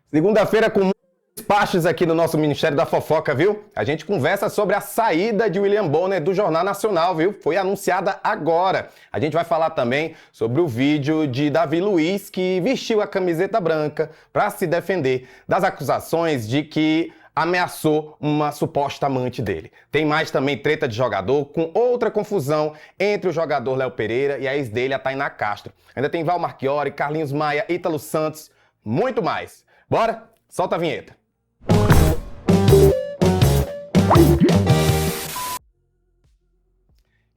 Segunda-feira com muitos despachos aqui no nosso Ministério da Fofoca, viu? A gente conversa sobre a saída de William Bonner do Jornal Nacional, viu? Foi anunciada agora. A gente vai falar também sobre o vídeo de Davi Luiz, que vestiu a camiseta branca para se defender das acusações de que ameaçou uma suposta amante dele. Tem mais também treta de jogador, com outra confusão entre o jogador Léo Pereira e a ex dele, a Tainá Castro. Ainda tem Val Marchiori, Carlinhos Maia, Ítalo Santos, muito mais. Bora? Solta a vinheta.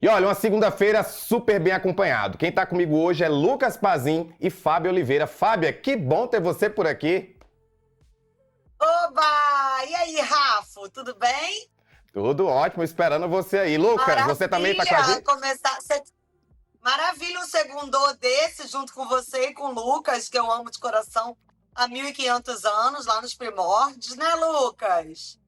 E olha, uma segunda-feira super bem acompanhado. Quem tá comigo hoje é Lucas Pazin e Fábio Oliveira. Fábia, que bom ter você por aqui. Oba! E aí, Rafa, tudo bem? Tudo ótimo, esperando você aí. Lucas, Maravilha você também tá com a gente? Maravilha um segundô desse, junto com você e com o Lucas, que eu amo de coração há 1.500 anos, lá nos primórdios, né, Lucas?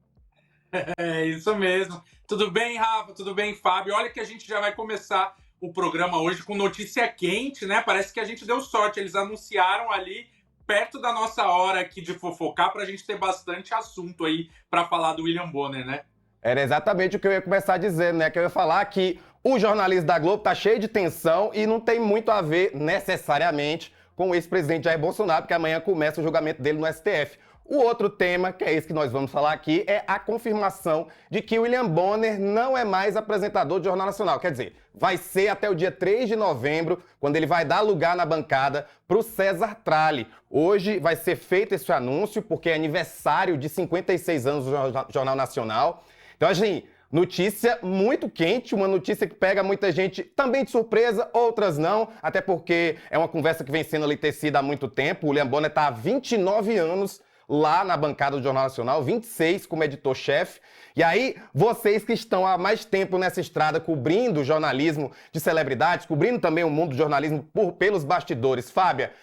É isso mesmo. Tudo bem, Rafa? Tudo bem, Fábio? Olha que a gente já vai começar o programa hoje com notícia quente, né? Parece que a gente deu sorte. Eles anunciaram ali perto da nossa hora aqui de fofocar para a gente ter bastante assunto aí para falar do William Bonner, né? Era exatamente o que eu ia começar dizendo, né? Que eu ia falar que o jornalismo da Globo tá cheio de tensão e não tem muito a ver necessariamente com o ex-presidente Jair Bolsonaro, porque amanhã começa o julgamento dele no STF. O outro tema, que é esse que nós vamos falar aqui, é a confirmação de que William Bonner não é mais apresentador do Jornal Nacional. Quer dizer, vai ser até o dia 3 de novembro, quando ele vai dar lugar na bancada para o César Tralli. Hoje vai ser feito esse anúncio, porque é aniversário de 56 anos do Jornal Nacional. Então, assim, notícia muito quente, uma notícia que pega muita gente também de surpresa, outras não, até porque é uma conversa que vem sendo ali tecida há muito tempo. O William Bonner está há 29 anos lá na bancada do Jornal Nacional, 26 como editor-chefe. E aí, vocês que estão há mais tempo nessa estrada cobrindo o jornalismo de celebridades, cobrindo também o mundo do jornalismo pelos bastidores. Fábia,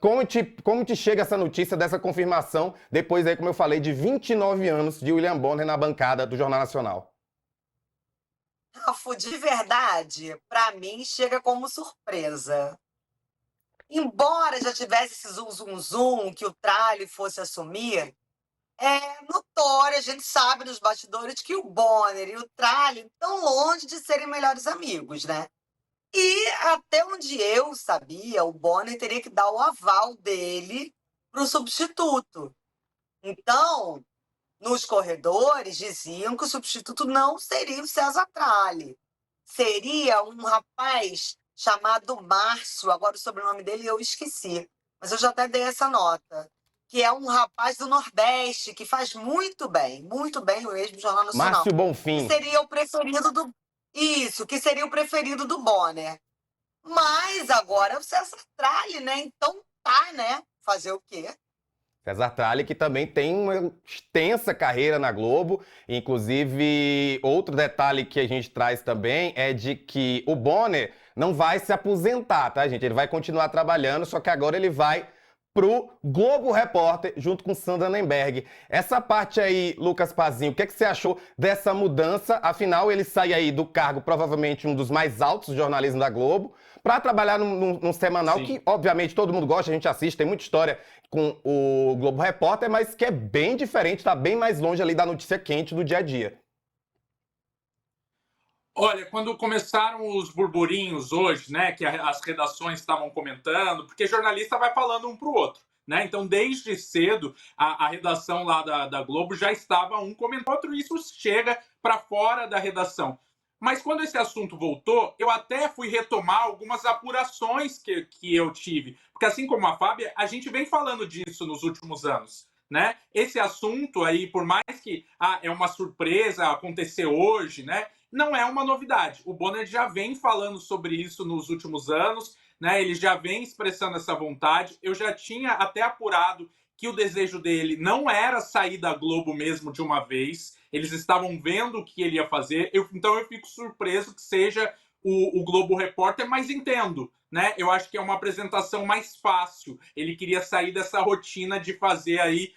como te chega essa notícia dessa confirmação, depois aí, como eu falei, de 29 anos de William Bonner na bancada do Jornal Nacional? Rafa, de verdade, para mim, chega como surpresa. Embora já tivesse esse zum que o Tralli fosse assumir, é notório, a gente sabe nos bastidores que o Bonner e o Tralli estão longe de serem melhores amigos, né? E até onde eu sabia, o Bonner teria que dar o aval dele para o substituto. Então, nos corredores diziam que o substituto não seria o César Tralli. Seria um rapaz chamado Márcio, agora o sobrenome dele eu esqueci, mas eu já até dei essa nota, que é um rapaz do Nordeste, que faz muito bem mesmo, no Jornal Nacional. Márcio Bonfim. Que seria o preferido do... Isso, que seria o preferido do Bonner. Mas agora é o César Tralli, né? Então tá, né? Fazer o quê? César Tralli, que também tem uma extensa carreira na Globo. Inclusive, outro detalhe que a gente traz também é de que o Bonner não vai se aposentar, tá, gente? Ele vai continuar trabalhando, só que agora ele vai pro Globo Repórter, junto com Sandra Nemberg. Essa parte aí, Lucas Pazinho, o que você achou dessa mudança? Afinal, ele sai aí do cargo, provavelmente um dos mais altos do jornalismo da Globo, para trabalhar num semanal. Sim. Que, obviamente, todo mundo gosta, a gente assiste, tem muita história com o Globo Repórter, mas que é bem diferente, tá bem mais longe ali da notícia quente do dia a dia. Olha, quando começaram os burburinhos hoje, né, que as redações estavam comentando, porque jornalista vai falando um para o outro, né? Então, desde cedo, a redação lá da Globo já estava um comentando outro, e isso chega para fora da redação. Mas quando esse assunto voltou, eu até fui retomar algumas apurações que eu tive. Porque assim como a Fábia, a gente vem falando disso nos últimos anos, né? Esse assunto aí, por mais que é uma surpresa acontecer hoje, né? Não é uma novidade. O Bonner já vem falando sobre isso nos últimos anos, né? Ele já vem expressando essa vontade. Eu já tinha até apurado que o desejo dele não era sair da Globo mesmo de uma vez. Eles estavam vendo o que ele ia fazer. Então eu fico surpreso que seja o Globo Repórter, mas entendo, né? Eu acho que é uma apresentação mais fácil. Ele queria sair dessa rotina de fazer aí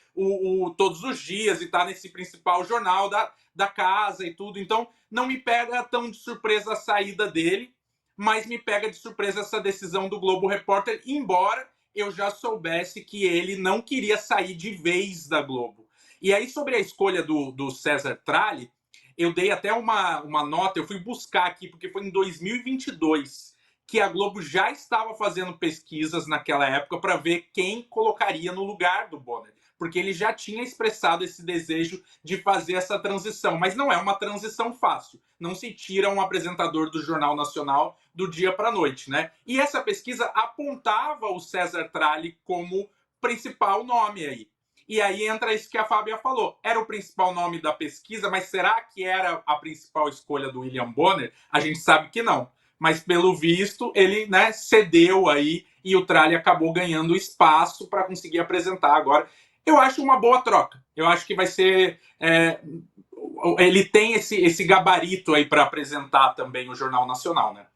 todos os dias e estar nesse principal jornal da casa e tudo. Então não me pega tão de surpresa a saída dele, mas me pega de surpresa essa decisão do Globo Repórter, embora eu já soubesse que ele não queria sair de vez da Globo. E aí, sobre a escolha do César Tralli, eu dei até uma nota, eu fui buscar aqui, porque foi em 2022 que a Globo já estava fazendo pesquisas naquela época para ver quem colocaria no lugar do Bonner. Porque ele já tinha expressado esse desejo de fazer essa transição. Mas não é uma transição fácil. Não se tira um apresentador do Jornal Nacional do dia para a noite, né? E essa pesquisa apontava o César Tralli como principal nome aí. E aí entra isso que a Fábia falou. Era o principal nome da pesquisa, mas será que era a principal escolha do William Bonner? A gente sabe que não. Mas, pelo visto, ele, né, cedeu aí e o Tralli acabou ganhando espaço para conseguir apresentar agora. Eu acho uma boa troca. Eu acho que vai ser... ele tem esse gabarito aí para apresentar também o Jornal Nacional, né?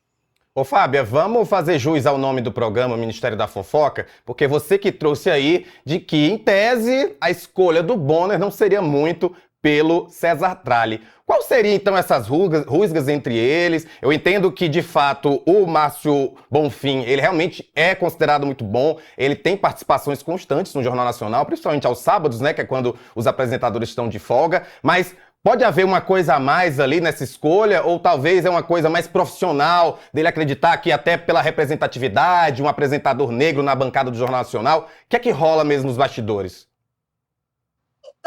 Ô, Fábia, vamos fazer jus ao nome do programa Ministério da Fofoca? Porque você que trouxe aí de que, em tese, a escolha do Bonner não seria muito pelo César Tralli. Qual seria, então, essas rusgas entre eles? Eu entendo que, de fato, o Márcio Bonfim, ele realmente é considerado muito bom, ele tem participações constantes no Jornal Nacional, principalmente aos sábados, né, que é quando os apresentadores estão de folga, mas pode haver uma coisa a mais ali nessa escolha, ou talvez é uma coisa mais profissional, dele acreditar que até pela representatividade, um apresentador negro na bancada do Jornal Nacional, o que é que rola mesmo nos bastidores?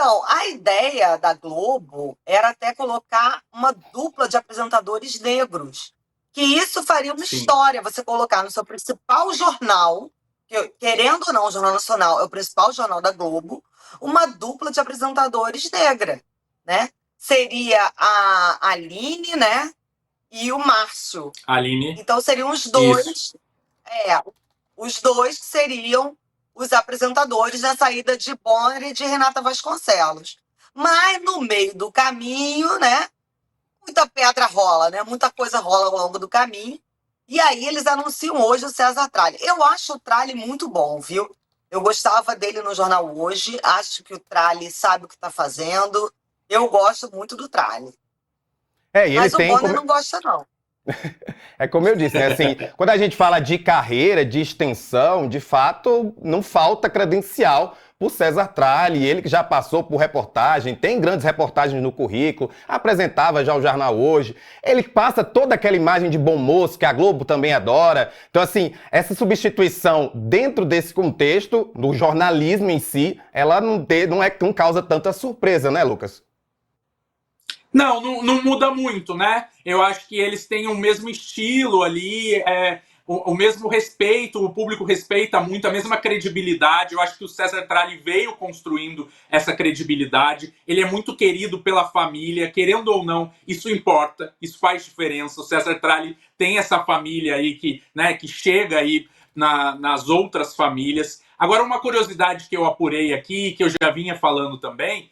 Então, a ideia da Globo era até colocar uma dupla de apresentadores negros. Que isso faria uma história, você colocar no seu principal jornal, que, querendo ou não, o Jornal Nacional é o principal jornal da Globo, uma dupla de apresentadores negra, né? Seria a Aline, né? E o Márcio. Aline. Então seriam os dois, os dois que seriam os apresentadores na saída de Bonner e de Renata Vasconcelos. Mas no meio do caminho, né? Muita pedra rola, né? Muita coisa rola ao longo do caminho. E aí eles anunciam hoje o César Tralli. Eu acho o Tralli muito bom, viu? Eu gostava dele no Jornal Hoje. Acho que o Tralli sabe o que está fazendo. Eu gosto muito do Tralli. E Mas ele o Bonner não gosta, não. É como eu disse, né? Assim, quando a gente fala de carreira, de extensão, de fato, não falta credencial por César Tralli, ele que já passou por reportagem, tem grandes reportagens no currículo, apresentava já o Jornal Hoje, ele passa toda aquela imagem de bom moço que a Globo também adora. Então, assim, essa substituição dentro desse contexto, do jornalismo em si, ela não causa tanta surpresa, né, Lucas? Não muda muito, né? Eu acho que eles têm o mesmo estilo ali, o mesmo respeito, o público respeita muito, a mesma credibilidade. Eu acho que o César Tralli veio construindo essa credibilidade. Ele é muito querido pela família, querendo ou não, isso importa, isso faz diferença. O César Tralli tem essa família aí que chega aí nas outras famílias. Agora, uma curiosidade que eu apurei aqui, que eu já vinha falando também,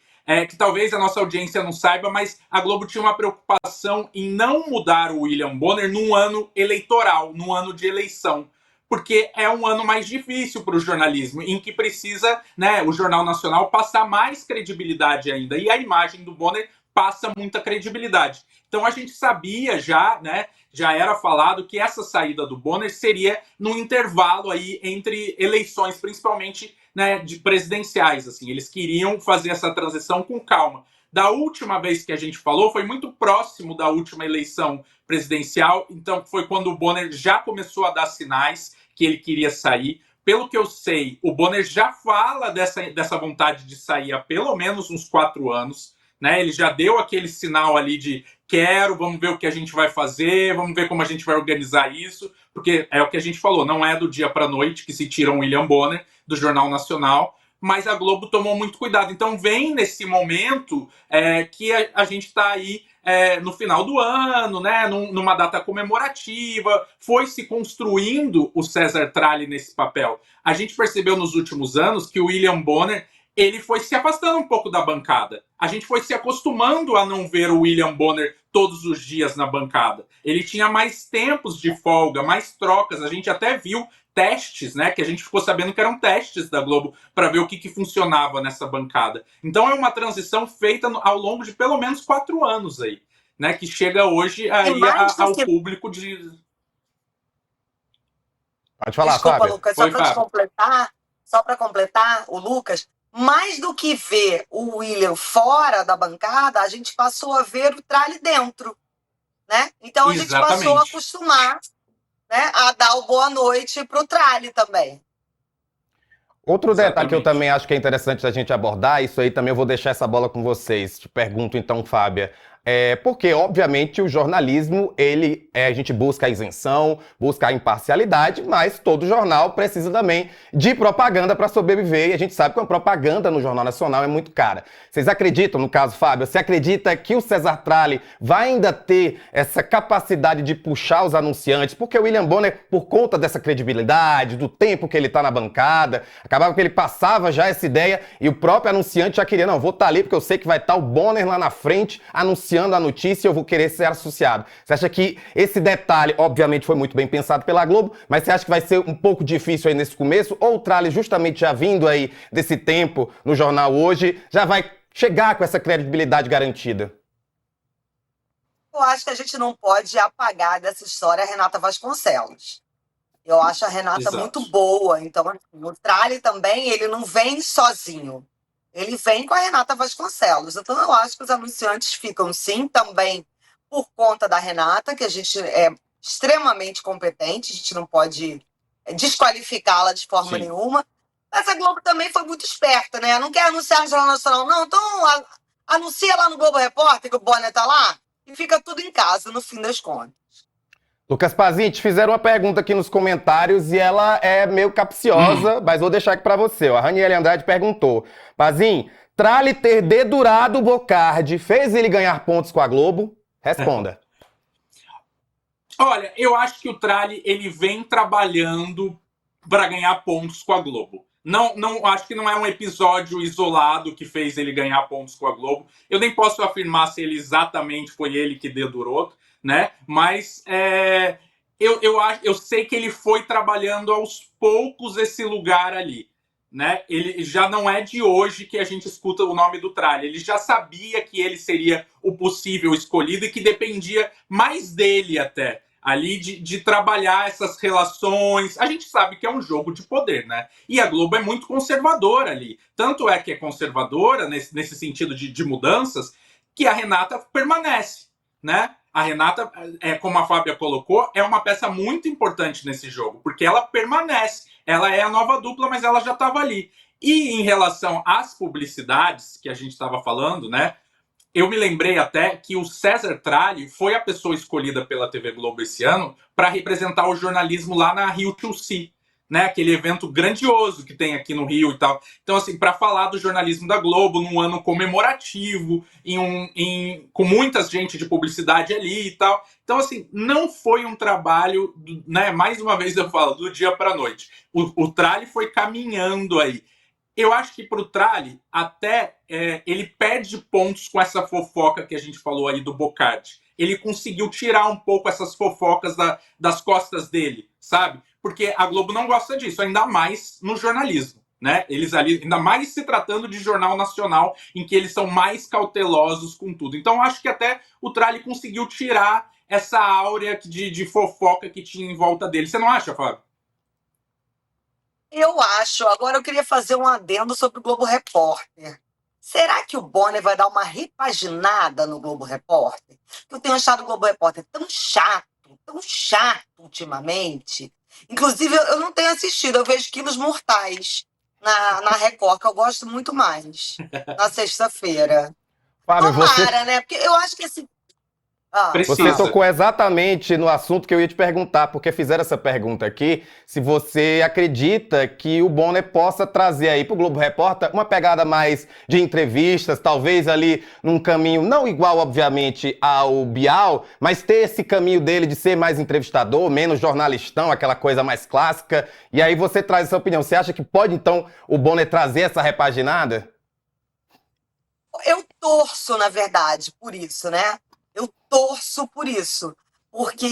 que talvez a nossa audiência não saiba, mas a Globo tinha uma preocupação em não mudar o William Bonner num ano eleitoral, num ano de eleição, porque é um ano mais difícil para o jornalismo, em que precisa, né, o Jornal Nacional passar mais credibilidade ainda, e a imagem do Bonner passa muita credibilidade. Então a gente sabia já, né, já era falado que essa saída do Bonner seria num intervalo aí entre eleições, principalmente, né, de presidenciais, assim. Eles queriam fazer essa transição com calma. Da última vez que a gente falou, foi muito próximo da última eleição presidencial, então foi quando o Bonner já começou a dar sinais que ele queria sair. Pelo que eu sei, o Bonner já fala dessa vontade de sair há pelo menos uns 4 anos, né? Ele já deu aquele sinal ali de vamos ver o que a gente vai fazer, vamos ver como a gente vai organizar isso, porque é o que a gente falou, não é do dia para a noite que se tira um William Bonner do Jornal Nacional, mas a Globo tomou muito cuidado. Então vem nesse momento que a gente está aí no final do ano, né, numa data comemorativa, foi se construindo o César Tralli nesse papel. A gente percebeu nos últimos anos que o William Bonner ele foi se afastando um pouco da bancada. A gente foi se acostumando a não ver o William Bonner todos os dias na bancada. Ele tinha mais tempos de folga, mais trocas. A gente até viu testes, né, que a gente ficou sabendo que eram testes da Globo para ver o que funcionava nessa bancada. Então é uma transição feita ao longo de pelo menos 4 anos aí, né, que chega hoje aí ao público de... Pode falar, Desculpa, Fábio. Lucas, Foi, Fábio. só para completar, o Lucas, mais do que ver o William fora da bancada, a gente passou a ver o Tralli dentro, né? Então a gente passou a Exatamente. acostumar, né, a dar o boa noite para o Tralli também. Outro detalhe que eu Exatamente. também acho que é interessante a gente abordar, isso aí também eu vou deixar essa bola com vocês. Te pergunto então, Fábia, porque obviamente o jornalismo, a gente busca a isenção, busca a imparcialidade, mas todo jornal precisa também de propaganda para sobreviver, e a gente sabe que uma propaganda no Jornal Nacional é muito cara. Vocês acreditam, no caso, Fábio, você acredita que o César Tralli vai ainda ter essa capacidade de puxar os anunciantes? Porque o William Bonner, por conta dessa credibilidade, do tempo que ele está na bancada, acabava que ele passava já essa ideia e o próprio anunciante já queria, não, vou estar ali porque eu sei que vai estar o Bonner lá na frente anunciando a notícia e eu vou querer ser associado. Você acha que esse detalhe, obviamente, foi muito bem pensado pela Globo, mas você acha que vai ser um pouco difícil aí nesse começo? Ou o Tralli, justamente já vindo aí desse tempo no jornal hoje, já vai chegar com essa credibilidade garantida? Eu acho que a gente não pode apagar dessa história a Renata Vasconcelos. Eu acho a Renata Exato. muito boa. Então, assim, o Tralli também, ele não vem sozinho. Ele vem com a Renata Vasconcelos. Então, eu acho que os anunciantes ficam, sim, também por conta da Renata, que a gente é extremamente competente, a gente não pode desqualificá-la de forma Sim. nenhuma. Mas a Globo também foi muito esperta, né? Não quer anunciar no Jornal Nacional, não. Então, anuncia lá no Globo Repórter que o Bonner tá lá e fica tudo em casa, no fim das contas. Lucas Pazin, te fizeram uma pergunta aqui nos comentários e ela é meio capciosa, mas vou deixar aqui pra você. A Raniele Andrade perguntou: Pazin, Tralli ter dedurado o Bocardi fez ele ganhar pontos com a Globo? Responda. Olha, eu acho que o Tralli ele vem trabalhando para ganhar pontos com a Globo. Não, acho que não é um episódio isolado que fez ele ganhar pontos com a Globo. Eu nem posso afirmar se ele exatamente foi ele que dedurou, né? Mas eu sei que ele foi trabalhando aos poucos esse lugar ali, né? Ele já não é de hoje que a gente escuta o nome do Tralli. Ele já sabia que ele seria o possível escolhido e que dependia mais dele até ali de trabalhar essas relações. A gente sabe que é um jogo de poder, né? E a Globo é muito conservadora ali. Tanto é que é conservadora nesse sentido de mudanças que a Renata permanece, né? A Renata, como a Fábia colocou, é uma peça muito importante nesse jogo, porque ela permanece. Ela é a nova dupla, mas ela já estava ali. E em relação às publicidades que a gente estava falando, né? Eu me lembrei até que o César Tralli foi a pessoa escolhida pela TV Globo esse ano para representar o jornalismo lá na Rio 2C, né? Aquele evento grandioso que tem aqui no Rio e tal. Então, assim, para falar do jornalismo da Globo num ano comemorativo, com muita gente de publicidade ali e tal. Então, assim, não foi um trabalho, né? Mais uma vez eu falo, do dia para a noite. O Tralli foi caminhando aí. Eu acho que pro Tralli, até ele perde pontos com essa fofoca que a gente falou aí do Bocardi. Ele conseguiu tirar um pouco essas fofocas das costas dele, sabe? Porque a Globo não gosta disso, ainda mais no jornalismo, né? Eles ali, ainda mais se tratando de jornal nacional, em que eles são mais cautelosos com tudo. Então, eu acho que até o Tralli conseguiu tirar essa áurea de fofoca que tinha em volta dele. Você não acha, Fábio? Eu acho. Agora eu queria fazer um adendo sobre o Globo Repórter. Será que o Bonner vai dar uma repaginada no Globo Repórter? Eu tenho achado o Globo Repórter tão chato ultimamente. Inclusive, eu não tenho assistido, eu vejo Quilos Mortais na Record, que eu gosto muito mais, na sexta-feira. Fábio, Tomara, né? Porque eu acho que assim. Você Precisa. tocou exatamente no assunto que eu ia te perguntar, porque fizeram essa pergunta aqui, se você acredita que o Bonner possa trazer aí para o Globo Repórter uma pegada mais de entrevistas, talvez ali num caminho não igual, obviamente, ao Bial, mas ter esse caminho dele de ser mais entrevistador, menos jornalistão, aquela coisa mais clássica, e aí você traz essa opinião. Você acha que pode, então, o Bonner trazer essa repaginada? Eu torço, na verdade, por isso, né? Eu torço por isso. Porque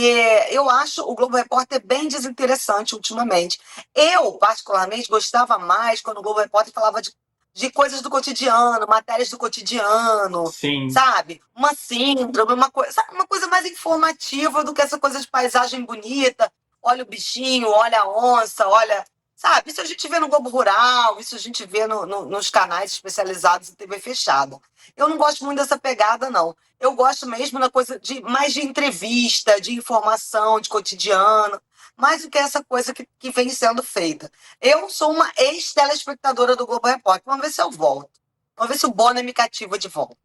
eu acho o Globo Repórter bem desinteressante ultimamente. Eu, particularmente, gostava mais quando o Globo Repórter falava de coisas do cotidiano, matérias do cotidiano, Sim. sabe? Uma síndrome, uma coisa mais informativa do que essa coisa de paisagem bonita olha o bichinho, olha a onça, olha... Sabe, isso a gente vê no Globo Rural, isso a gente vê nos canais especializados em TV fechada. Eu não gosto muito dessa pegada, não. Eu gosto mesmo da coisa mais de entrevista, de informação, de cotidiano, mais do que essa coisa que vem sendo feita. Eu sou uma ex-telespectadora do Globo Repórter. Vamos ver se eu volto. Vamos ver se o Bonner me cativa de volta.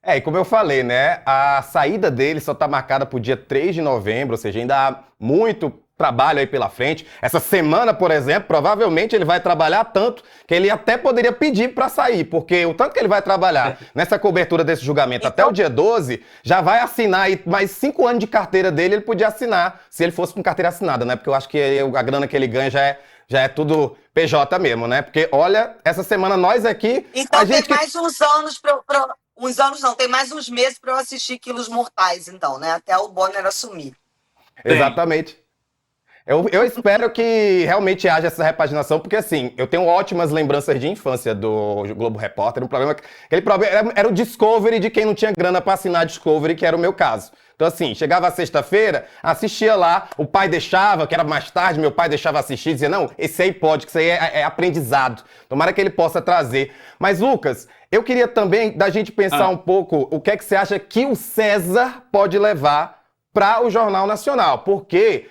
E como eu falei, né, a saída dele só está marcada para o dia 3 de novembro, ou seja, ainda há muito trabalho aí pela frente. Essa semana, por exemplo, provavelmente ele vai trabalhar tanto que ele até poderia pedir para sair, porque o tanto que ele vai trabalhar nessa cobertura desse julgamento até o dia 12, já vai assinar aí mais 5 anos de carteira dele, ele podia assinar, se ele fosse com carteira assinada, né? Porque eu acho que a grana que ele ganha já é tudo PJ mesmo, né? Porque, olha, essa semana nós aqui... Então tem mais uns anos uns anos não, tem mais uns meses para eu assistir Quilos Mortais, então, né? Até o Bonner assumir. Exatamente. Eu espero que realmente haja essa repaginação, porque assim, eu tenho ótimas lembranças de infância do Globo Repórter. Aquele problema era o Discovery de quem não tinha grana para assinar Discovery, que era o meu caso. Então assim, chegava a sexta-feira, assistia lá, o pai deixava, que era mais tarde, meu pai deixava assistir, dizia, não, esse aí pode, que isso aí é aprendizado. Tomara que ele possa trazer. Mas Lucas, eu queria também da gente pensar um pouco o que é que você acha que o César pode levar para o Jornal Nacional, porque...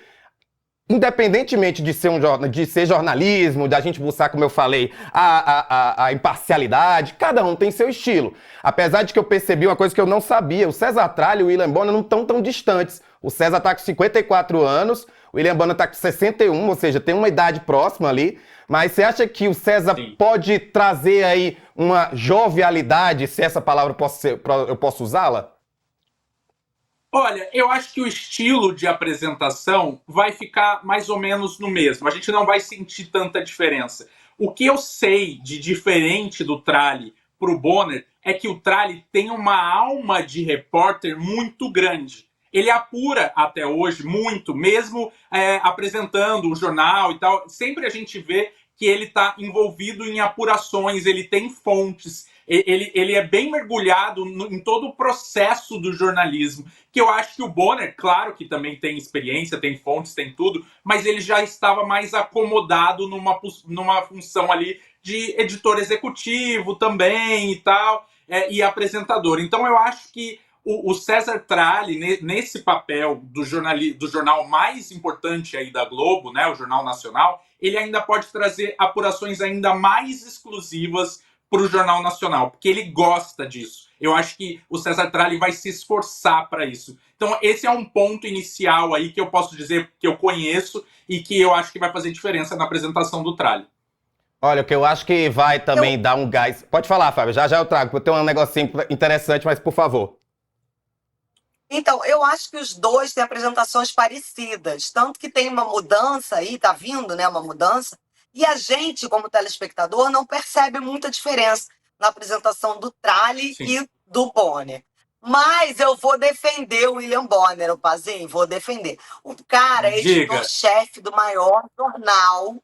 independentemente de ser jornalismo, da gente buscar, como eu falei, a imparcialidade, cada um tem seu estilo. Apesar de que eu percebi uma coisa que eu não sabia, o César Tralli e o William Bonner não estão tão distantes. O César está com 54 anos, o William Bonner está com 61, ou seja, tem uma idade próxima ali. Mas você acha que o César pode trazer aí uma jovialidade, se essa palavra eu posso usá-la? Olha, eu acho que o estilo de apresentação vai ficar mais ou menos no mesmo. A gente não vai sentir tanta diferença. O que eu sei de diferente do Tralli pro Bonner é que o Tralli tem uma alma de repórter muito grande. Ele apura até hoje muito, mesmo apresentando o jornal e tal. Sempre a gente vê que ele está envolvido em apurações, ele tem fontes. Ele é bem mergulhado em todo o processo do jornalismo, que eu acho que o Bonner, claro que também tem experiência, tem fontes, tem tudo, mas ele já estava mais acomodado numa função ali de editor executivo também e tal, e apresentador. Então eu acho que o César Tralli, nesse papel do jornal mais importante aí da Globo, né, o Jornal Nacional, ele ainda pode trazer apurações ainda mais exclusivas para o Jornal Nacional, porque ele gosta disso. Eu acho que o César Tralli vai se esforçar para isso. Então, esse é um ponto inicial aí que eu posso dizer que eu conheço e que eu acho que vai fazer diferença na apresentação do Tralli. Olha, o que eu acho que vai também dar um gás... Pode falar, Fábio, já eu trago, porque eu tenho um negocinho interessante, mas por favor. Então, eu acho que os dois têm apresentações parecidas, tanto que tem uma mudança aí, tá vindo, né, uma mudança, e a gente, como telespectador, não percebe muita diferença na apresentação do Tralli e do Bonner. Mas eu vou defender o William Bonner, o Pazinho, vou defender. O cara é editor-chefe do maior jornal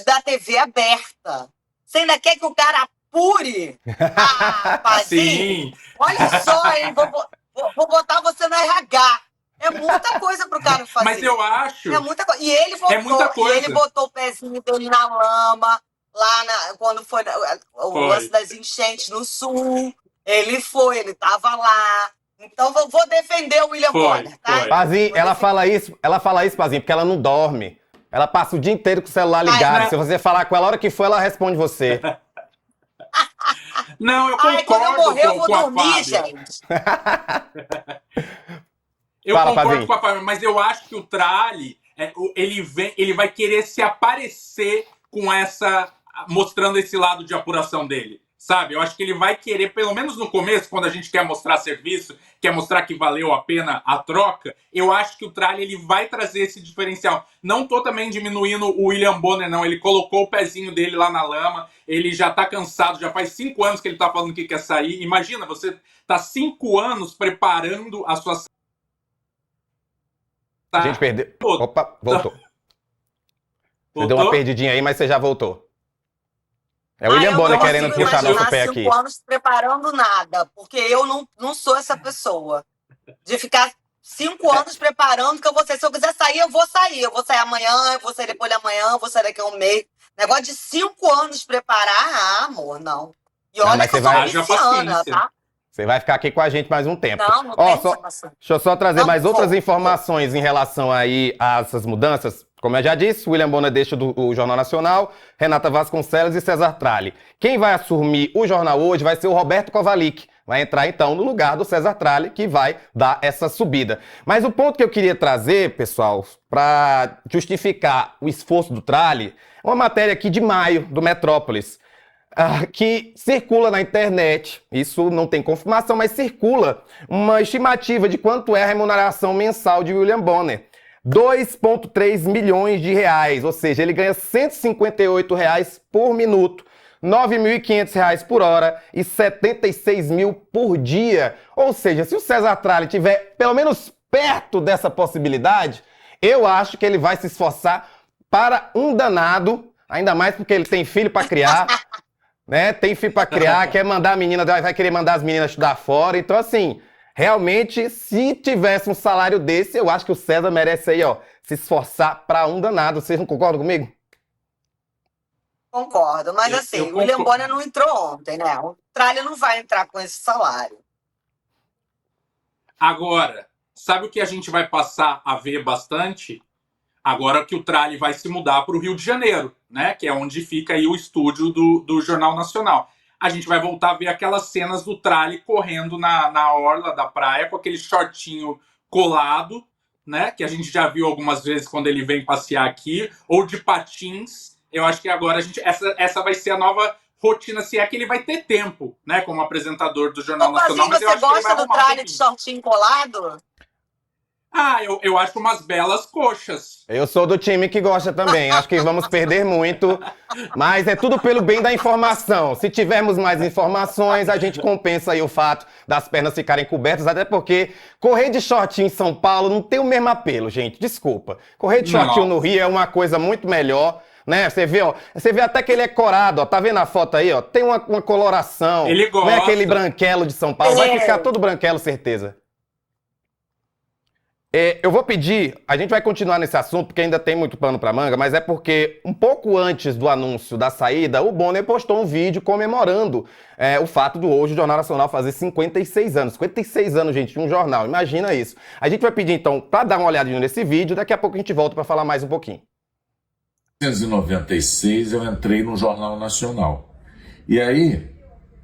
da TV aberta. Você ainda quer que o cara apure? Ah, Pazinho, olha só, hein, vou botar você no RH. É muita coisa pro cara fazer. Mas eu acho... É muita coisa. E ele botou o pezinho dele na lama, lá quando foi o lance das enchentes no sul. Ele tava lá. Então vou defender o William Bonner, tá? Pazinho, ela fala isso, Pazinho, porque ela não dorme. Ela passa o dia inteiro com o celular ligado. Se você falar com ela, a hora que for, ela responde você. Não, eu concordo quando eu morrer, eu vou dormir, gente. Eu concordo com a Fábio, mas eu acho que o Tralli, ele vai querer se aparecer com mostrando esse lado de apuração dele, sabe? Eu acho que ele vai querer, pelo menos no começo, quando a gente quer mostrar serviço, quer mostrar que valeu a pena a troca, eu acho que o Tralli, ele vai trazer esse diferencial. Não tô também diminuindo o William Bonner, não. Ele colocou o pezinho dele lá na lama, ele já tá cansado, já faz 5 anos que ele tá falando que quer sair. Imagina, você tá 5 anos preparando a sua... A gente perdeu. Opa, voltou. Você deu uma perdidinha aí, mas você já voltou. É o William Bonner querendo puxar nosso pé aqui. 5 anos preparando nada, porque eu não sou essa pessoa. De ficar 5 anos preparando que eu vou sair. Se eu quiser sair, eu vou sair. Eu vou sair amanhã, eu vou sair depois de amanhã, eu vou sair daqui a um mês. Negócio de 5 anos preparar, amor, não. E Não, olha mas que eu você sou vai- Haja miliciana, paciência. tá? Você vai ficar aqui com a gente mais um tempo. Não, não Ó, tem só, informação. deixa eu só trazer Não, mais outras vou. informações em relação aí a essas mudanças. Como eu já disse, William Bonner deixa o Jornal Nacional, Renata Vasconcelos e César Tralli. Quem vai assumir o jornal hoje vai ser o Roberto Kovalik. Vai entrar, então, no lugar do César Tralli, que vai dar essa subida. Mas o ponto que eu queria trazer, pessoal, para justificar o esforço do Tralli, é uma matéria aqui de maio, do Metrópolis. Que circula na internet, isso não tem confirmação, mas circula uma estimativa de quanto é a remuneração mensal de William Bonner. 2,3 milhões de reais, ou seja, ele ganha R$ 158 reais por minuto, R$ 9.500 reais por hora e 76 mil por dia. Ou seja, se o César Tralli estiver pelo menos perto dessa possibilidade, eu acho que ele vai se esforçar para um danado, ainda mais porque ele tem filho para criar. Né? Tem filho pra criar, quer mandar a menina, vai querer mandar as meninas estudar fora. Então, assim, realmente, se tivesse um salário desse, eu acho que o César merece aí, ó, se esforçar pra um danado. Vocês não concordam comigo? Concordo, mas Eu assim, o concordo. William Bonner não entrou ontem, né? O Tralli não vai entrar com esse salário. Agora, sabe o que a gente vai passar a ver bastante? Agora que o Tralli vai se mudar para o Rio de Janeiro, né? Que é onde fica aí o estúdio do Jornal Nacional. A gente vai voltar a ver aquelas cenas do Tralli correndo na orla da praia com aquele shortinho colado, né? Que a gente já viu algumas vezes quando ele vem passear aqui, ou de patins. Eu acho que agora essa vai ser a nova rotina, se é que ele vai ter tempo, né? Como apresentador do Jornal Nacional. Topazinho, Mas eu você acho que ele vai gosta do arrumar um Tralli de tempinho. shortinho colado? Eu acho umas belas coxas. Eu sou do time que gosta também. Acho que vamos perder muito, mas é tudo pelo bem da informação. Se tivermos mais informações, a gente compensa aí o fato das pernas ficarem cobertas, até porque correr de shortinho em São Paulo não tem o mesmo apelo, gente. Desculpa. Correr de shortinho no Rio é uma coisa muito melhor. Né? Você vê, ó, você vê até que ele é corado, ó. Tá vendo a foto aí, ó? Tem uma coloração. Ele gosta. Não é aquele branquelo de São Paulo. Vai ficar todo branquelo, certeza. Eu vou pedir, a gente vai continuar nesse assunto porque ainda tem muito pano pra manga, mas é porque um pouco antes do anúncio da saída, o Bonner postou um vídeo comemorando o fato do hoje o Jornal Nacional fazer 56 anos. 56 anos, gente, de um jornal, imagina isso. A gente vai pedir então pra dar uma olhadinha nesse vídeo, daqui a pouco a gente volta pra falar mais um pouquinho. Em 1996 eu entrei no Jornal Nacional. E aí,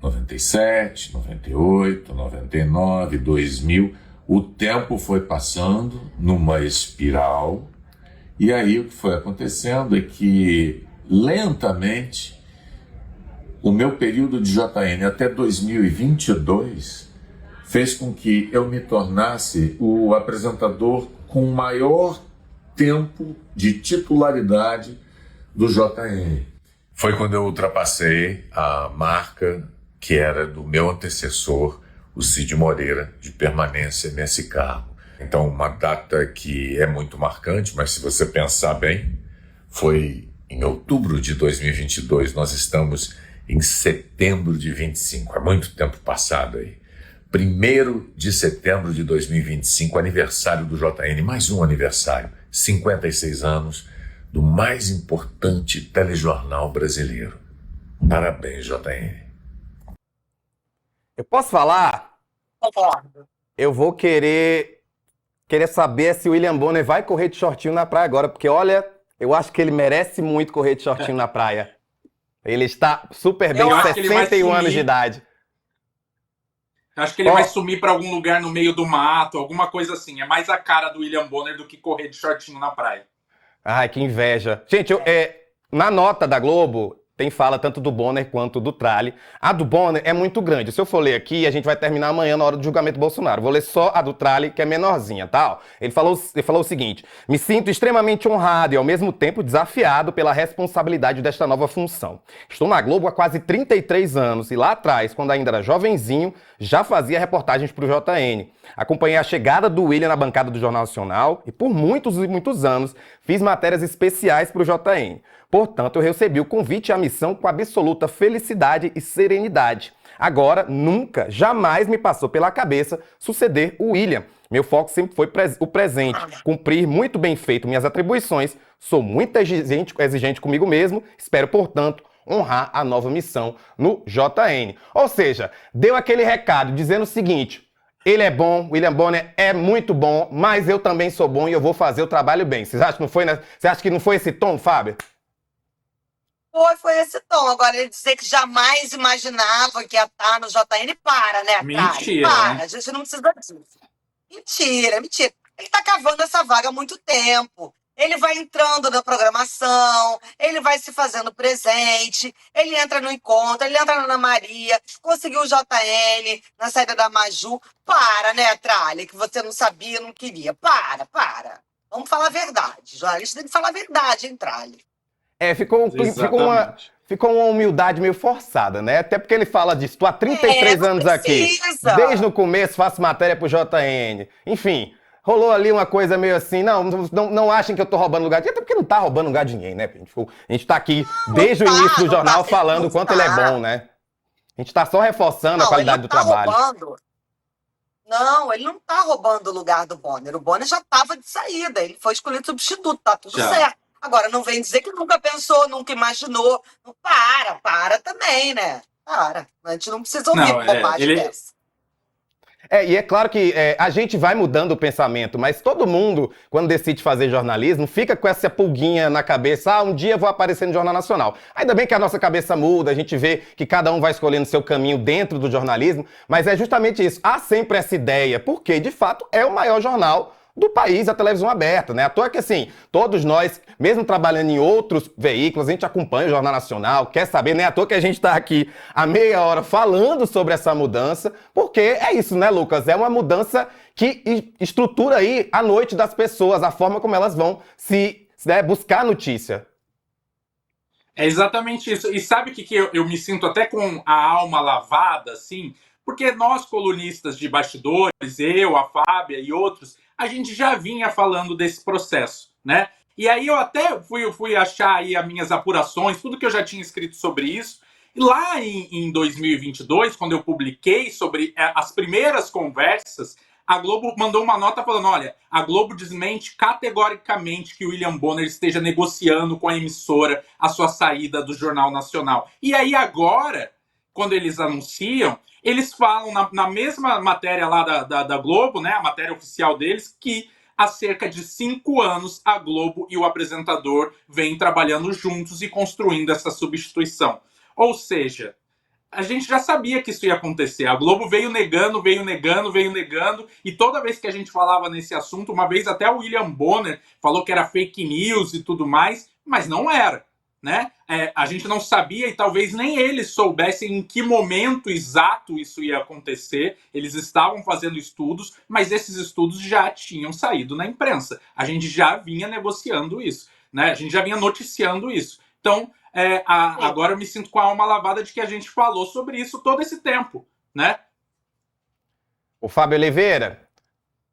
97, 98, 99, 2000, o tempo foi passando numa espiral. E aí o que foi acontecendo é que, lentamente, o meu período de JN até 2022 fez com que eu me tornasse o apresentador com maior tempo de titularidade do JN. Foi quando eu ultrapassei a marca que era do meu antecessor, o Cid Moreira, de permanência nesse cargo. Então, uma data que é muito marcante, mas se você pensar bem, foi em outubro de 2022, nós estamos em setembro de 25, há muito tempo passado aí. 1º de setembro de 2025, aniversário do JN, mais um aniversário, 56 anos, do mais importante telejornal brasileiro. Parabéns, JN. Eu posso falar? Concordo. Eu vou querer saber se o William Bonner vai correr de shortinho na praia agora, porque olha, eu acho que ele merece muito correr de shortinho na praia. Ele está super bem, Eu com acho que ele vai 61 anos sumir. de idade. Acho que ele Ó. vai sumir para algum lugar no meio do mato, alguma coisa assim. É mais a cara do William Bonner do que correr de shortinho na praia. Ai, que inveja. Gente, na nota da Globo, tem fala tanto do Bonner quanto do Tralli. A do Bonner é muito grande. Se eu for ler aqui, a gente vai terminar amanhã na hora do julgamento do Bolsonaro. Vou ler só a do Tralli, que é menorzinha, tá? Ele falou o seguinte: me sinto extremamente honrado e ao mesmo tempo desafiado pela responsabilidade desta nova função. Estou na Globo há quase 33 anos e lá atrás, quando ainda era jovenzinho, já fazia reportagens para o JN. Acompanhei a chegada do William na bancada do Jornal Nacional e por muitos e muitos anos fiz matérias especiais para o JN. Portanto, eu recebi o convite e a missão com absoluta felicidade e serenidade. Agora, nunca, jamais me passou pela cabeça suceder o William. Meu foco sempre foi o presente, cumprir muito bem feito minhas atribuições, sou muito exigente comigo mesmo, espero, portanto, honrar a nova missão no JN. Ou seja, deu aquele recado dizendo o seguinte: ele é bom, William Bonner é muito bom, mas eu também sou bom e eu vou fazer o trabalho bem. Vocês acham que não foi, né? Você acha que não foi esse tom, Fábio? Foi esse tom. Agora, ele dizer que jamais imaginava que ia estar no JN, para, né, Trali? Mentira, Para, né? a gente não precisa disso. Mentira, mentira. Ele tá cavando essa vaga há muito tempo. Ele vai entrando na programação, ele vai se fazendo presente, ele entra no encontro, ele entra na Ana Maria, conseguiu o JN na saída da Maju. Para, né, Trali? Que você não sabia, não queria. Para. Vamos falar a verdade. O jornalista tem que falar a verdade, hein, Trali? Ficou uma humildade meio forçada, né? Até porque ele fala disso. Tô há 33 anos aqui. Desde o começo faço matéria pro JN. Enfim, rolou ali uma coisa meio assim. Não achem que eu tô roubando lugar de ninguém. Até porque não tá roubando lugar de ninguém, né? A gente tá aqui desde o início do jornal falando o quanto ele é bom, né? A gente tá só reforçando a qualidade do trabalho. Não, ele não tá roubando o lugar do Bonner. O Bonner já tava de saída. Ele foi escolhido substituto, tá tudo certo. Agora, não vem dizer que nunca pensou, nunca imaginou. Para também, né? Para. A gente não precisa ouvir bobagem dessa. E é claro que a gente vai mudando o pensamento, mas todo mundo, quando decide fazer jornalismo, fica com essa pulguinha na cabeça: um dia eu vou aparecer no Jornal Nacional. Ainda bem que a nossa cabeça muda, a gente vê que cada um vai escolhendo seu caminho dentro do jornalismo, mas é justamente isso. Há sempre essa ideia, porque de fato é o maior jornal do país, a televisão aberta, né? À toa que, assim, todos nós, mesmo trabalhando em outros veículos, a gente acompanha o Jornal Nacional, quer saber, né? À toa que a gente tá aqui há meia hora falando sobre essa mudança, porque é isso, né, Lucas? É uma mudança que estrutura aí a noite das pessoas, a forma como elas vão buscar notícia. É exatamente isso. E sabe o que eu me sinto até com a alma lavada, assim? Porque nós, colunistas de bastidores, eu, a Fábia e outros, a gente já vinha falando desse processo, né? E aí eu até fui achar aí as minhas apurações, tudo que eu já tinha escrito sobre isso. E lá em 2022, quando eu publiquei sobre as primeiras conversas, a Globo mandou uma nota falando: olha, a Globo desmente categoricamente que o William Bonner esteja negociando com a emissora a sua saída do Jornal Nacional. E aí agora, quando eles anunciam, eles falam na mesma matéria lá da Globo, né, a matéria oficial deles, que há cerca de 5 anos a Globo e o apresentador vêm trabalhando juntos e construindo essa substituição. Ou seja, a gente já sabia que isso ia acontecer. A Globo veio negando, e toda vez que a gente falava nesse assunto, uma vez até o William Bonner falou que era fake news e tudo mais, mas não era. Né? A gente não sabia e talvez nem eles soubessem em que momento exato isso ia acontecer. Eles estavam fazendo estudos, mas esses estudos já tinham saído na imprensa. A gente já vinha negociando isso, né? A gente já vinha noticiando isso. Então, agora eu me sinto com a alma lavada de que a gente falou sobre isso todo esse tempo, né? O Fábio Oliveira,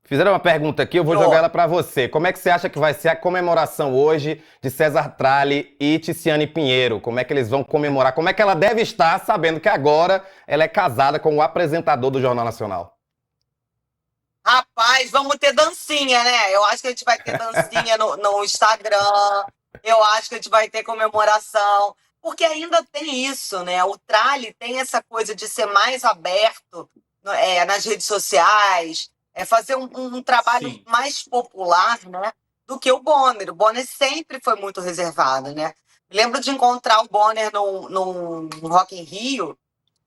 fizeram uma pergunta aqui, eu vou jogar ela para você. Como é que você acha que vai ser a comemoração hoje de César Tralli e Tiziane Pinheiro? Como é que eles vão comemorar? Como é que ela deve estar sabendo que agora ela é casada com o apresentador do Jornal Nacional? Rapaz, vamos ter dancinha, né? Eu acho que a gente vai ter dancinha no Instagram. Eu acho que a gente vai ter comemoração. Porque ainda tem isso, né? O Tralli tem essa coisa de ser mais aberto nas redes sociais, fazer um trabalho mais popular, né, do que o Bonner. O Bonner sempre foi muito reservado, né? Me lembro de encontrar o Bonner no Rock in Rio.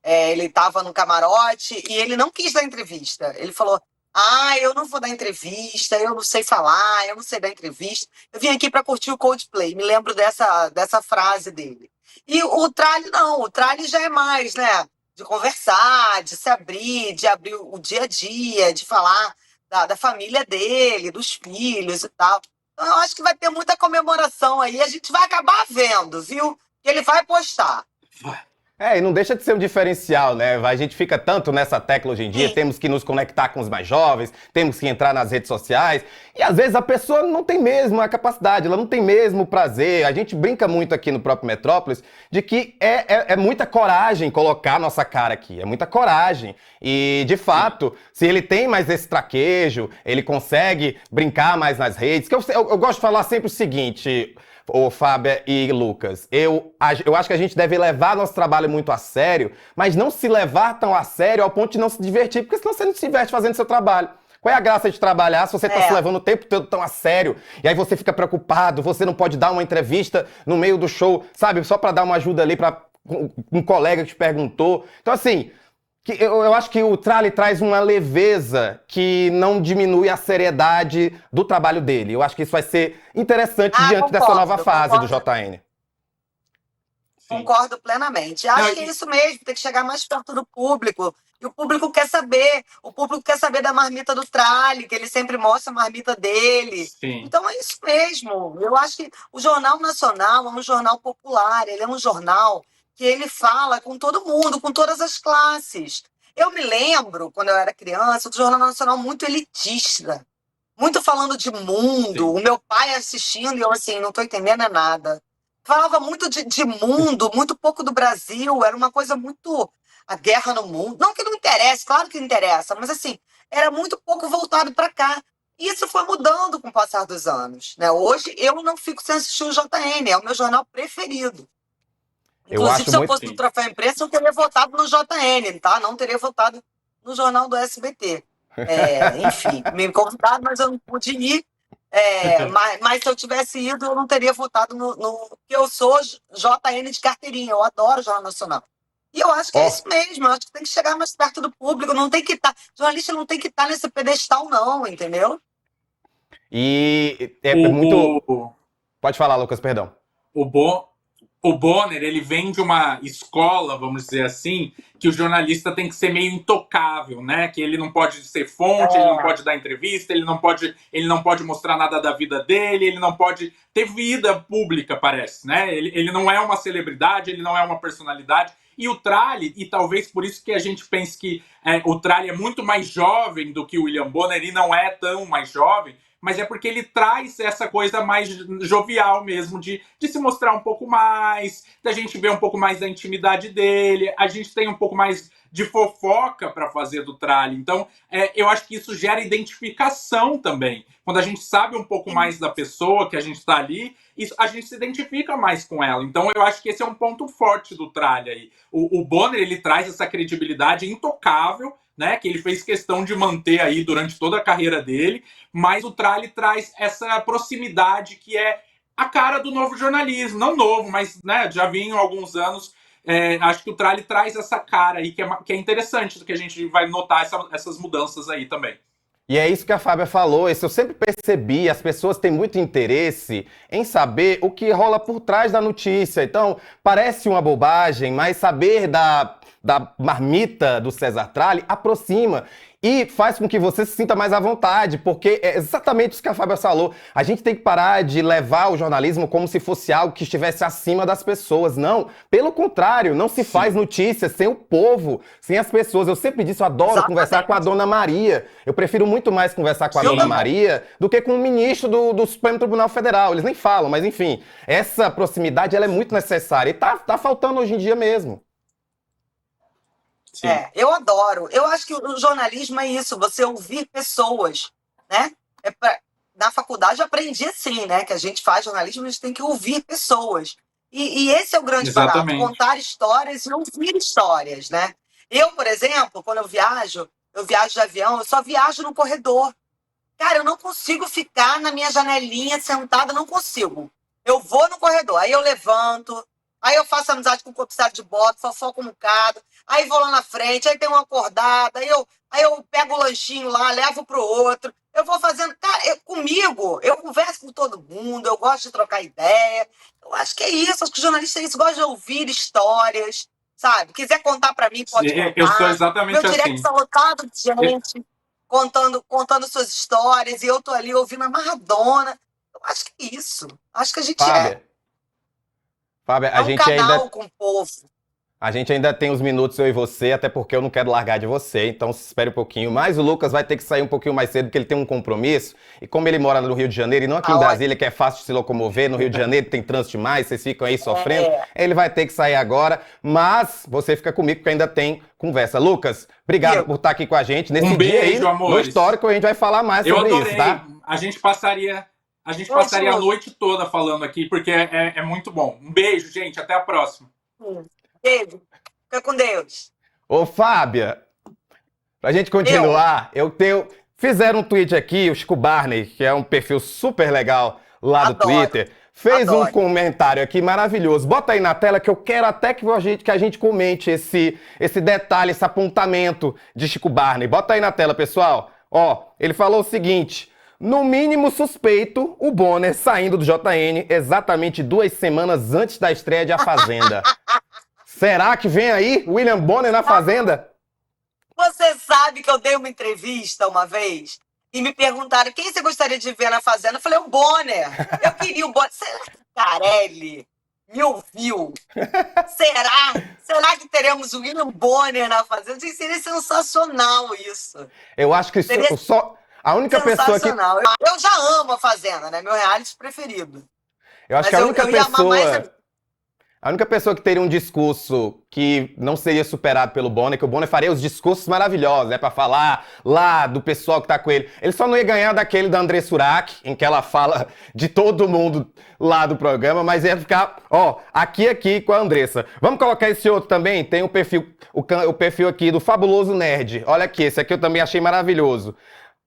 Ele estava no camarote e ele não quis dar entrevista. Ele falou: eu não vou dar entrevista, eu não sei falar, eu não sei dar entrevista. Eu vim aqui para curtir o Coldplay. Me lembro dessa frase dele. E o Tralli não. O Tralli já é mais, né? De conversar, de se abrir, de abrir o dia a dia, de falar da família dele, dos filhos e tal. Então, eu acho que vai ter muita comemoração aí. A gente vai acabar vendo, viu? Que ele vai postar. E não deixa de ser um diferencial, né? A gente fica tanto nessa tecla hoje em dia, Sim. temos que nos conectar com os mais jovens, temos que entrar nas redes sociais, e às vezes a pessoa não tem mesmo a capacidade, ela não tem mesmo o prazer. A gente brinca muito aqui no próprio Metrópolis de que é muita coragem colocar nossa cara aqui, é muita coragem. E, de fato, se ele tem mais esse traquejo, ele consegue brincar mais nas redes, que eu gosto de falar sempre o seguinte... Ô, Fábia e Lucas, eu acho que a gente deve levar nosso trabalho muito a sério, mas não se levar tão a sério ao ponto de não se divertir, porque senão você não se diverte fazendo seu trabalho. Qual é a graça de trabalhar se você tá se levando o tempo todo tão a sério? E aí você fica preocupado, você não pode dar uma entrevista no meio do show, sabe? Só pra dar uma ajuda ali pra um colega que te perguntou. Então, assim... Eu acho que o Trali traz uma leveza que não diminui a seriedade do trabalho dele. Eu acho que isso vai ser interessante diante dessa nova fase do JN. Concordo plenamente. Acho que é isso mesmo, tem que chegar mais perto do público. E o público quer saber. O público quer saber da marmita do Trali, que ele sempre mostra a marmita dele. Sim. Então é isso mesmo. Eu acho que o Jornal Nacional é um jornal popular, ele é um jornal que ele fala com todo mundo, com todas as classes. Eu me lembro, quando eu era criança, do Jornal Nacional muito elitista, muito falando de mundo, Sim. o meu pai assistindo e eu assim, não estou entendendo nada. Falava muito de mundo, muito pouco do Brasil, era uma coisa muito... A guerra no mundo. Não que não interessa, claro que interessa, mas assim, era muito pouco voltado para cá. E isso foi mudando com o passar dos anos, né? Hoje eu não fico sem assistir o JN, é o meu jornal preferido. Inclusive, se eu fosse do Troféu Imprensa, eu teria votado no JN, tá? Não teria votado no jornal do SBT. Enfim, me convidaram, mas eu não pude ir. Mas se eu tivesse ido, eu não teria votado no... Porque eu sou JN de carteirinha, eu adoro o Jornal Nacional. E eu acho que é isso mesmo, eu acho que tem que chegar mais perto do público, não tem que estar... Jornalista não tem que estar nesse pedestal, não, entendeu? E é muito... Pode falar, Lucas, perdão. O Bonner, ele vem de uma escola, vamos dizer assim, que o jornalista tem que ser meio intocável, né? Que ele não pode ser fonte, ele não pode dar entrevista, ele não pode mostrar nada da vida dele, ele não pode ter vida pública, parece, né? Ele não é uma celebridade, ele não é uma personalidade. E o Trali, e talvez por isso que a gente pense que o Trali é muito mais jovem do que o William Bonner, e não é tão mais jovem, mas é porque ele traz essa coisa mais jovial mesmo, de se mostrar um pouco mais, da gente ver um pouco mais da intimidade dele, a gente tem um pouco mais de fofoca para fazer do Trali. Então, eu acho que isso gera identificação também. Quando a gente sabe um pouco mais da pessoa que a gente está ali, a gente se identifica mais com ela. Então, eu acho que esse é um ponto forte do Trali aí. O Bonner, ele traz essa credibilidade intocável, né, que ele fez questão de manter aí durante toda a carreira dele, mas o Trali traz essa proximidade que é a cara do novo jornalismo. Não novo, mas né, já vinha há alguns anos. Acho que o Trali traz essa cara aí que é interessante, que a gente vai notar essas mudanças aí também. E é isso que a Fábia falou, isso eu sempre percebi, as pessoas têm muito interesse em saber o que rola por trás da notícia. Então, parece uma bobagem, mas saber da marmita do César Trali aproxima e faz com que você se sinta mais à vontade, porque é exatamente isso que a Fábia falou. A gente tem que parar de levar o jornalismo como se fosse algo que estivesse acima das pessoas. Não, pelo contrário, não se faz notícia sem o povo, sem as pessoas. Eu sempre disse, eu adoro conversar com a Dona Maria. Eu prefiro muito mais conversar com a Dona Maria do que com o ministro do Supremo Tribunal Federal. Eles nem falam, mas enfim, essa proximidade ela é muito necessária e tá faltando hoje em dia mesmo. Sim. Eu adoro. Eu acho que o jornalismo é isso, você ouvir pessoas, né? Na faculdade eu aprendi assim, né? Que a gente faz jornalismo, a gente tem que ouvir pessoas. E esse é o grande barato, contar histórias e ouvir histórias, né? Eu, por exemplo, quando eu viajo de avião, eu só viajo no corredor. Cara, eu não consigo ficar na minha janelinha sentada, não consigo. Eu vou no corredor, aí eu levanto, aí eu faço amizade com o comissário de bordo, fofoco um bocado, aí vou lá na frente, aí tem uma acordada, aí eu pego o lanchinho lá, levo pro outro, eu vou fazendo... Cara, comigo, eu converso com todo mundo, eu gosto de trocar ideia, eu acho que é isso, acho que o jornalista é isso, gosta de ouvir histórias, sabe? Quiser contar pra mim, pode contar. Eu sou exatamente Meu direct está lotado de gente contando suas histórias, e eu tô ali ouvindo a Maradona. Eu acho que é isso, acho que a gente Fábia, a um gente canal ainda... com o povo. A gente ainda tem uns minutos, eu e você, até porque eu não quero largar de você, então espere um pouquinho. Mas o Lucas vai ter que sair um pouquinho mais cedo, porque ele tem um compromisso. E como ele mora no Rio de Janeiro, e não aqui em Brasília, que é fácil de se locomover, no Rio de Janeiro tem trânsito demais, vocês ficam aí sofrendo. Ele vai ter que sair agora, mas você fica comigo, porque ainda tem conversa. Lucas, obrigado por estar aqui com a gente. Nesse dia aí, no Histórico, a gente vai falar mais sobre isso, tá? A gente passaria a noite toda falando aqui, porque é muito bom. Um beijo, gente. Até a próxima. Beijo. Fica com Deus. Ô, Fábia, pra gente continuar, fizeram um tweet aqui, o Chico Barney, que é um perfil super legal lá do Twitter, fez um comentário aqui maravilhoso. Bota aí na tela que eu quero até que a gente comente esse detalhe, esse apontamento de Chico Barney. Bota aí na tela, pessoal. Ó, ele falou o seguinte: no mínimo suspeito, o Bonner saindo do JN exatamente 2 semanas antes da estreia de A Fazenda. Será que vem aí William Bonner na Fazenda? Você sabe que eu dei uma entrevista uma vez e me perguntaram quem você gostaria de ver na Fazenda. Eu falei, o Bonner. Eu queria o Bonner. Será que Carelli me ouviu? Será que teremos o William Bonner na Fazenda? Seria sensacional isso. Eu acho que a única pessoa que... Eu já amo A Fazenda, né? Meu reality preferido. Eu acho que a única pessoa que teria um discurso que não seria superado pelo Bonner, que o Bonner faria os discursos maravilhosos, né? Pra falar lá do pessoal que tá com ele. Ele só não ia ganhar daquele da André Surak, em que ela fala de todo mundo lá do programa, mas ia ficar, aqui com a Andressa. Vamos colocar esse outro também? Tem o perfil aqui do Fabuloso Nerd. Olha aqui, esse aqui eu também achei maravilhoso.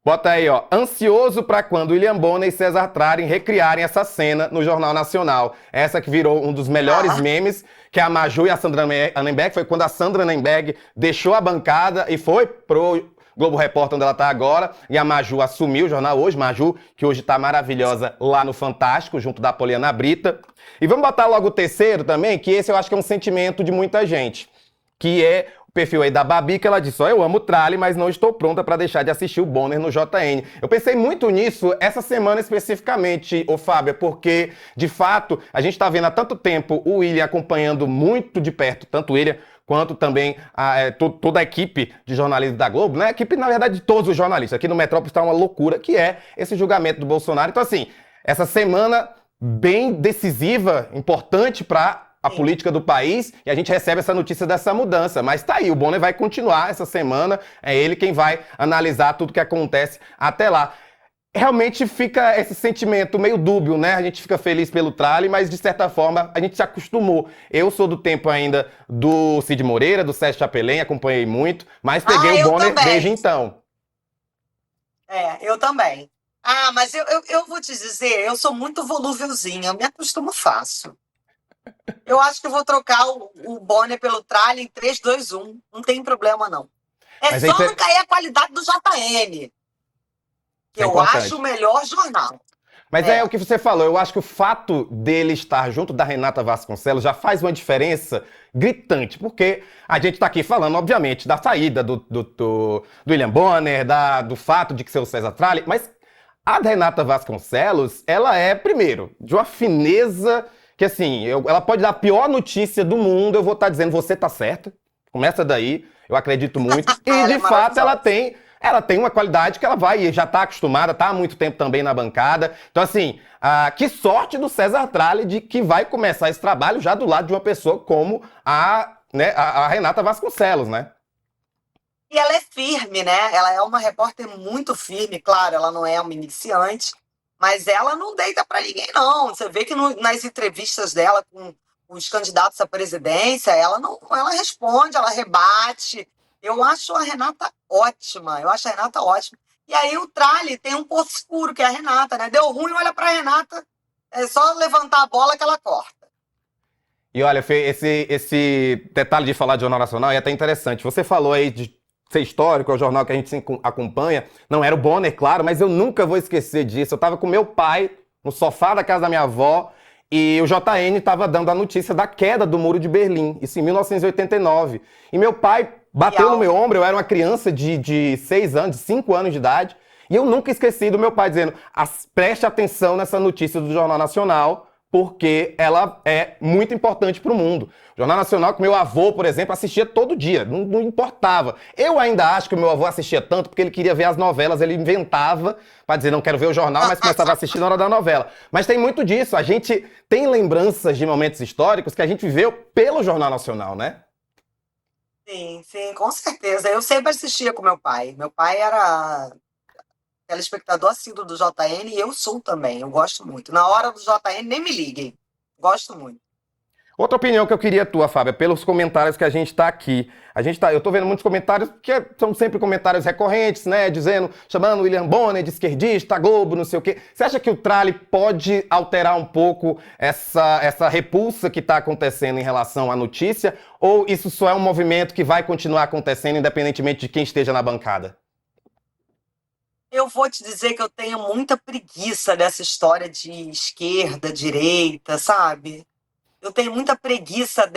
Bota aí, ansioso para quando William Bonner e César Tralli recriarem essa cena no Jornal Nacional. Essa que virou um dos melhores memes, que é a Maju e a Sandra Nenberg. Foi quando a Sandra Nenberg deixou a bancada e foi pro Globo Repórter, onde ela tá agora, e a Maju assumiu o jornal hoje. Maju, que hoje tá maravilhosa lá no Fantástico, junto da Poliana Brita. E vamos botar logo o terceiro também, que esse eu acho que é um sentimento de muita gente, que é o perfil aí da Babi, que ela disse, eu amo o Tralli, mas não estou pronta para deixar de assistir o Bonner no JN. Eu pensei muito nisso essa semana especificamente, Fábia, porque, de fato, a gente está vendo há tanto tempo o William acompanhando muito de perto, tanto o William quanto também toda a equipe de jornalismo da Globo, né? A equipe, na verdade, de todos os jornalistas. Aqui no Metrópolis está uma loucura, que é esse julgamento do Bolsonaro. Então, assim, essa semana bem decisiva, importante para a política do país, e a gente recebe essa notícia dessa mudança. Mas tá aí, o Bonner vai continuar essa semana, é ele quem vai analisar tudo que acontece até lá. Realmente fica esse sentimento meio dúbio, né? A gente fica feliz pelo Tralli, mas de certa forma a gente se acostumou. Eu sou do tempo ainda do Cid Moreira, do Sérgio Chapelin, acompanhei muito, mas peguei o Bonner desde então. Eu também. Mas eu vou te dizer, eu sou muito volúvelzinha, eu me acostumo fácil. Eu acho que eu vou trocar o Bonner pelo Tralli em 3, 2, 1. Não tem problema, não. Mas só não cair a qualidade do JN. Que eu acho o melhor jornal. Mas é o que você falou, eu acho que o fato dele estar junto da Renata Vasconcelos já faz uma diferença gritante, porque a gente está aqui falando, obviamente, da saída do William Bonner, do fato de que ser o César Tralli, mas a Renata Vasconcelos, ela é, primeiro, de uma fineza que, assim, ela pode dar a pior notícia do mundo, eu vou estar dizendo, você tá certa, começa daí, eu acredito muito, e de fato ela tem uma qualidade que ela já está acostumada, está há muito tempo também na bancada. Então, assim, que sorte do César Tralli de que vai começar esse trabalho já do lado de uma pessoa como a Renata Vasconcelos, né? E ela é firme, né? Ela é uma repórter muito firme, claro, ela não é uma iniciante, mas ela não deita para ninguém, não. Você vê que nas entrevistas dela com os candidatos à presidência, ela responde, ela rebate. Eu acho a Renata ótima, E aí o Tralli tem um porto escuro, que é a Renata, né? Deu ruim, olha pra Renata, é só levantar a bola que ela corta. E olha, Fê, esse detalhe de falar de Jornal Nacional é até interessante. Você falou aí de ser histórico, é o jornal que a gente acompanha. Não era o Bonner, claro, mas eu nunca vou esquecer disso. Eu tava com meu pai no sofá da casa da minha avó, e o JN estava dando a notícia da queda do Muro de Berlim, isso em 1989. E meu pai bateu no meu ombro, eu era uma criança de 6 anos, de 5 anos de idade, e eu nunca esqueci do meu pai dizendo, preste atenção nessa notícia do Jornal Nacional, porque ela é muito importante para o mundo. O Jornal Nacional, que meu avô, por exemplo, assistia todo dia, não importava. Eu ainda acho que o meu avô assistia tanto porque ele queria ver as novelas, ele inventava para dizer não quero ver o jornal, mas começava a assistir na hora da novela. Mas tem muito disso, a gente tem lembranças de momentos históricos que a gente viveu pelo Jornal Nacional, né? Sim, sim, com certeza. Eu sempre assistia com meu pai. Meu pai era telespectador assíduo do JN e eu sou também. Eu gosto muito. Na hora do JN, nem me liguem. Gosto muito. Outra opinião que eu queria tua, Fábia, pelos comentários que a gente tá aqui. Eu tô vendo muitos comentários que são sempre comentários recorrentes, né? Dizendo, chamando o William Bonner de esquerdista, Globo, não sei o quê. Você acha que o Trali pode alterar um pouco essa repulsa que tá acontecendo em relação à notícia? Ou isso só é um movimento que vai continuar acontecendo independentemente de quem esteja na bancada? Eu vou te dizer que eu tenho muita preguiça dessa história de esquerda, direita, sabe? Eu tenho muita preguiça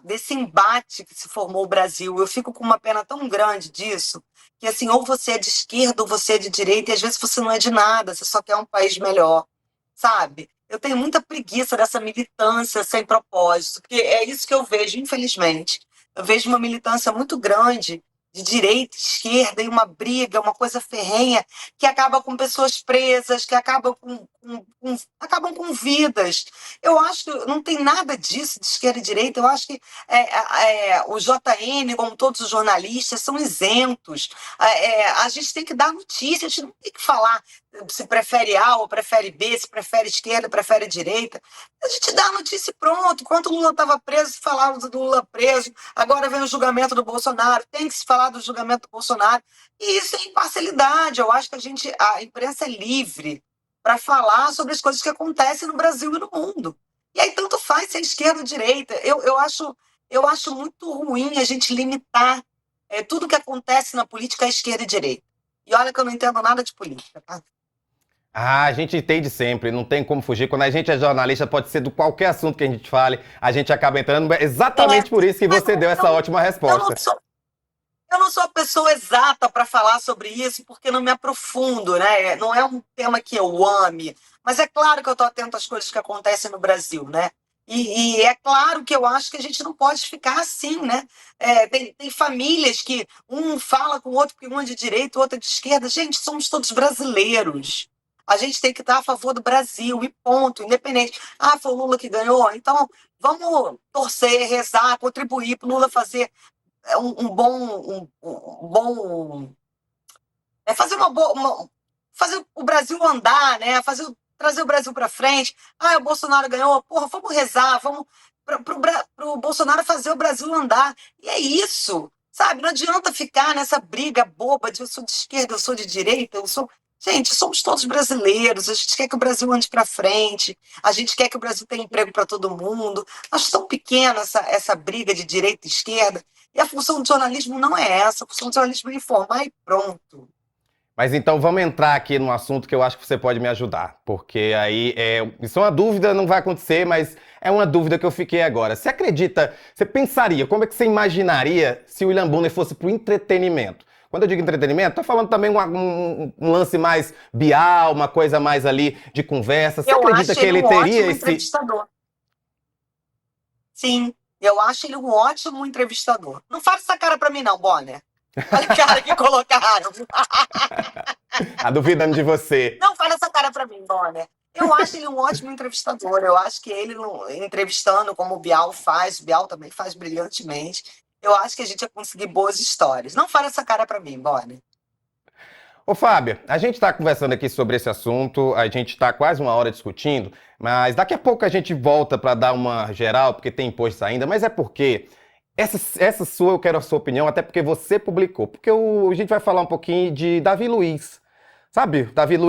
desse embate que se formou o Brasil. Eu fico com uma pena tão grande disso, que assim, ou você é de esquerda ou você é de direita, e às vezes você não é de nada, você só quer um país melhor, sabe? Eu tenho muita preguiça dessa militância sem propósito, porque é isso que eu vejo, infelizmente. Eu vejo uma militância muito grande de direita, esquerda, e uma briga, uma coisa ferrenha, que acaba com pessoas presas, que acabam com vidas. Eu acho que não tem nada disso de esquerda e direita. Eu acho que o JN, como todos os jornalistas, são isentos. A gente tem que dar notícia, a gente não tem que falar se prefere A ou prefere B, se prefere esquerda, prefere direita. A gente dá a notícia e pronto. Enquanto o Lula estava preso, se falava do Lula preso. Agora vem o julgamento do Bolsonaro. Tem que se falar do julgamento do Bolsonaro. E isso é imparcialidade. Eu acho que a imprensa é livre para falar sobre as coisas que acontecem no Brasil e no mundo. E aí tanto faz se é esquerda ou direita. Eu acho muito ruim a gente limitar tudo que acontece na política à esquerda e direita. E olha que eu não entendo nada de política, tá? Ah, a gente entende sempre, não tem como fugir. Quando a gente é jornalista, pode ser de qualquer assunto que a gente fale, a gente acaba entrando. É exatamente por isso que você deu essa ótima resposta. Eu não sou a pessoa exata para falar sobre isso, porque não me aprofundo, né? Não é um tema que eu ame, mas é claro que eu estou atento às coisas que acontecem no Brasil, né? E é claro que eu acho que a gente não pode ficar assim, né? Tem famílias que um fala com o outro, porque um é de direita, o outro é de esquerda. Gente, somos todos brasileiros. A gente tem que estar a favor do Brasil, e ponto, independente. Ah, foi o Lula que ganhou, então vamos torcer, rezar, contribuir para o Lula fazer fazer fazer o Brasil andar, né? Trazer o Brasil para frente. Ah, o Bolsonaro ganhou, porra, vamos rezar, vamos para o Bolsonaro fazer o Brasil andar. E é isso, sabe? Não adianta ficar nessa briga boba de eu sou de esquerda, eu sou de direita, eu sou. Gente, somos todos brasileiros, a gente quer que o Brasil ande para frente, a gente quer que o Brasil tenha emprego para todo mundo. Acho tão pequena essa briga de direita e esquerda. E a função do jornalismo não é essa, a função do jornalismo é informar e pronto. Mas então vamos entrar aqui num assunto que eu acho que você pode me ajudar, porque aí isso é uma dúvida, não vai acontecer, mas é uma dúvida que eu fiquei agora. Você acredita, você pensaria, como é que você imaginaria se o William Bonner fosse pro entretenimento? Quando eu digo entretenimento, tô falando também um lance mais Bial, uma coisa mais ali de conversa. Você acredita que ele teria esse... entrevistador. Sim, eu acho ele um ótimo entrevistador. Não faça essa cara pra mim não, Bonner. Olha a cara que colocaram. Tá duvidando de você. Não faz essa cara pra mim, Bonner. Eu acho ele um ótimo entrevistador. Eu acho que ele, entrevistando como o Bial também faz brilhantemente. Eu acho que a gente ia conseguir boas histórias. Não faz essa cara pra mim, Bonner. Ô, Fábio, a gente está conversando aqui sobre esse assunto, a gente está quase uma hora discutindo, mas daqui a pouco a gente volta para dar uma geral, porque tem posts ainda, mas é porque essa sua, eu quero a sua opinião, até porque você publicou, porque a gente vai falar um pouquinho de Davi Luiz, sabe? Davi Luiz